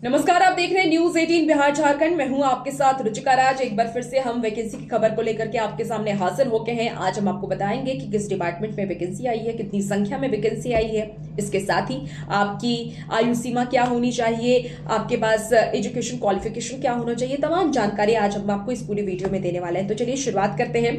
नमस्कार, आप देख रहे हैं न्यूज 18 बिहार झारखंड। मैं हूं आपके साथ रुचिका राज। एक बार फिर से हम वैकेंसी की खबर को लेकर के आपके सामने हाजिर हो गए हैं। आज हम आपको बताएंगे कि किस डिपार्टमेंट में वैकेंसी आई है, कितनी संख्या में वैकेंसी आई है। इसके साथ ही आपकी आयु सीमा क्या होनी चाहिए, आपके पास एजुकेशन क्वालिफिकेशन क्या होना चाहिए, तमाम जानकारी आज हम आपको इस पूरी वीडियो में देने वाले हैं। तो चलिए शुरुआत करते हैं।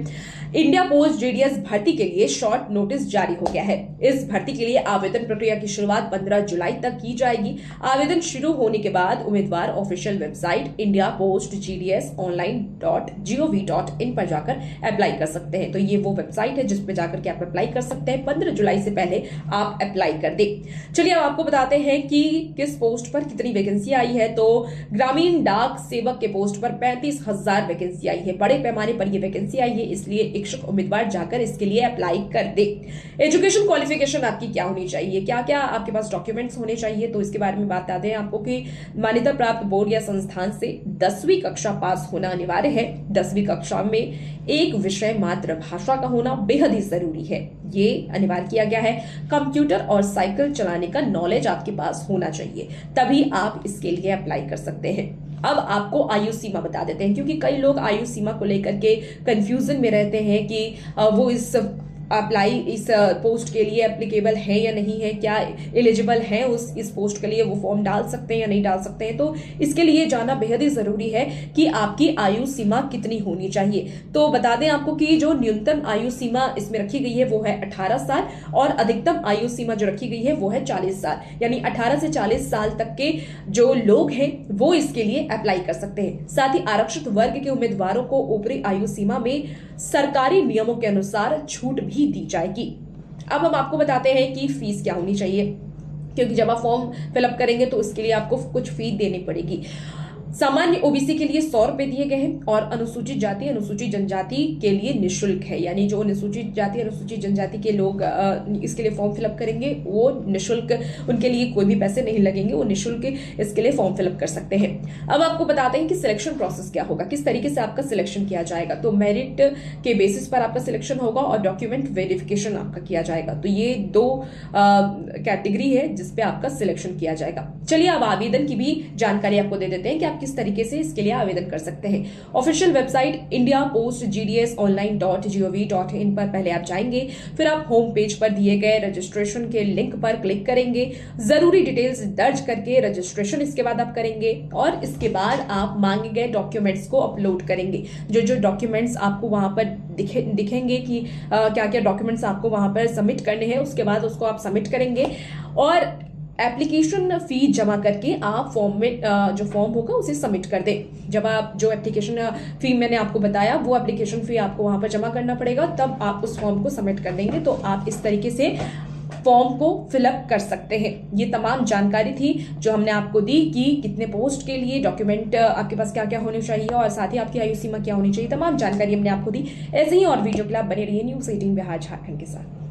इंडिया पोस्ट जेडीएस भर्ती के लिए शॉर्ट नोटिस जारी हो गया है। इस भर्ती के लिए आवेदन प्रक्रिया की शुरुआत 15 जुलाई तक की जाएगी। आवेदन शुरू होने के बाद उम्मीदवार official website India post GDS online.gov.in पर जाकर अप्लाई कर सकते हैं। तो ये वो वेबसाइट है जिस पे जाकर के आप अप्लाई कर सकते हैं। 15 जुलाई से पहले आप अप्लाई कर दें। चलिए अब आपको बताते हैं कि किस पोस्ट पर कितनी वैकेंसी आई है। तो ग्रामीण डाक सेवक के पोस्ट पर 35,000 वैकेंसी आई है। बड़े पैमाने पर यह वैकेंसी आई है, इसलिए इच्छुक उम्मीदवार जाकर इसके लिए अप्लाई कर दे। एजुकेशन क्वालिफिकेशन आपकी क्या होनी चाहिए, क्या क्या आपके पास डॉक्यूमेंट्स होने चाहिए, तो इसके बारे में बता दें आपको कि मान्यता प्राप्त बोर्ड या संस्थान से 10वीं कक्षा पास होना अनिवार्य है। 10वीं कक्षा में एक विषय मातृभाषा का होना बेहद ही जरूरी है, ये अनिवार्य किया गया है। कंप्यूटर और साइकिल चलाने का नॉलेज आपके पास होना चाहिए, तभी आप इसके लिए अप्लाई कर सकते हैं। अब आपको आयु सीमा बता देते हैं, क्योंकि कई लोग आयु सीमा को लेकर के कंफ्यूजन में रहते हैं कि वो इस पोस्ट के लिए एप्लीकेबल है या नहीं है, क्या एलिजिबल है इस पोस्ट के लिए, वो फॉर्म डाल सकते हैं या नहीं डाल सकते हैं। तो इसके लिए जानना बेहद ही जरूरी है कि आपकी आयु सीमा कितनी होनी चाहिए। तो बता दें आपको कि जो न्यूनतम आयु सीमा इसमें रखी गई है वो है 18 साल और अधिकतम आयु सीमा जो रखी गई है वो है 40 साल। यानी 18 से 40 साल तक के जो लोग हैं वो इसके लिए अप्लाई कर सकते हैं। साथ ही आरक्षित वर्ग के उम्मीदवारों को ऊपरी आयु सीमा में सरकारी नियमों के अनुसार छूट भी दी जाएगी। अब हम आपको बताते हैं कि फीस क्या होनी चाहिए, क्योंकि जब आप फॉर्म फिलअप करेंगे तो इसके लिए आपको कुछ फी देनी पड़ेगी। सामान्य ओबीसी के लिए 100 रुपए दिए गए हैं और अनुसूचित जाति अनुसूचित जनजाति के लिए निःशुल्क है। यानी जो अनुसूचित जाति अनुसूचित जनजाति के लोग इसके लिए फॉर्म फिलअप करेंगे वो निःशुल्क, उनके लिए कोई भी पैसे नहीं लगेंगे, वो निःशुल्क इसके लिए फॉर्म फिलअप कर सकते हैं। अब आपको बताते हैं कि सिलेक्शन प्रोसेस क्या होगा, किस तरीके से आपका सिलेक्शन किया जाएगा। तो मेरिट के बेसिस पर आपका सिलेक्शन होगा और डॉक्यूमेंट वेरिफिकेशन आपका किया जाएगा। तो ये दो कैटेगरी है जिसपे आपका सिलेक्शन किया जाएगा। चलिए अब आवेदन की भी जानकारी आपको दे देते हैं कि आप किस तरीके से इसके लिए आवेदन कर सकते हैं। Official website India post GDS online.gov.in पर पहले आप जाएंगे, फिर आप होम पेज पर दिए गए रजिस्ट्रेशन के लिंक पर क्लिक करेंगे, जरूरी डिटेल्स दर्ज करके रजिस्ट्रेशन इसके बाद आप करेंगे और इसके बाद आप मांगे गए डॉक्यूमेंट्स को अपलोड करेंगे। जो जो डॉक्यूमेंट्स आपको वहां पर दिखेंगे कि क्या क्या डॉक्यूमेंट्स आपको वहां पर सबमिट करने हैं, उसके बाद उसको आप सबमिट करेंगे और एप्लीकेशन फी जमा करके आप फॉर्म में जो फॉर्म होगा उसे सबमिट कर दें। जब आप जो एप्लीकेशन फी मैंने आपको बताया वो एप्लीकेशन फी आपको वहां पर जमा करना पड़ेगा, तब आप उस फॉर्म को सबमिट कर देंगे। तो आप इस तरीके से फॉर्म को फिलअप कर सकते हैं। ये तमाम जानकारी थी जो हमने आपको दी कि कितने पोस्ट के लिए डॉक्यूमेंट आपके पास क्या क्या होने चाहिए और साथ ही आपकी आयु सीमा क्या होनी चाहिए। तमाम जानकारी हमने आपको दी। ऐसे ही और वीडियो के लिए आप बने रहिए न्यूज 18 बिहार झारखंड के साथ।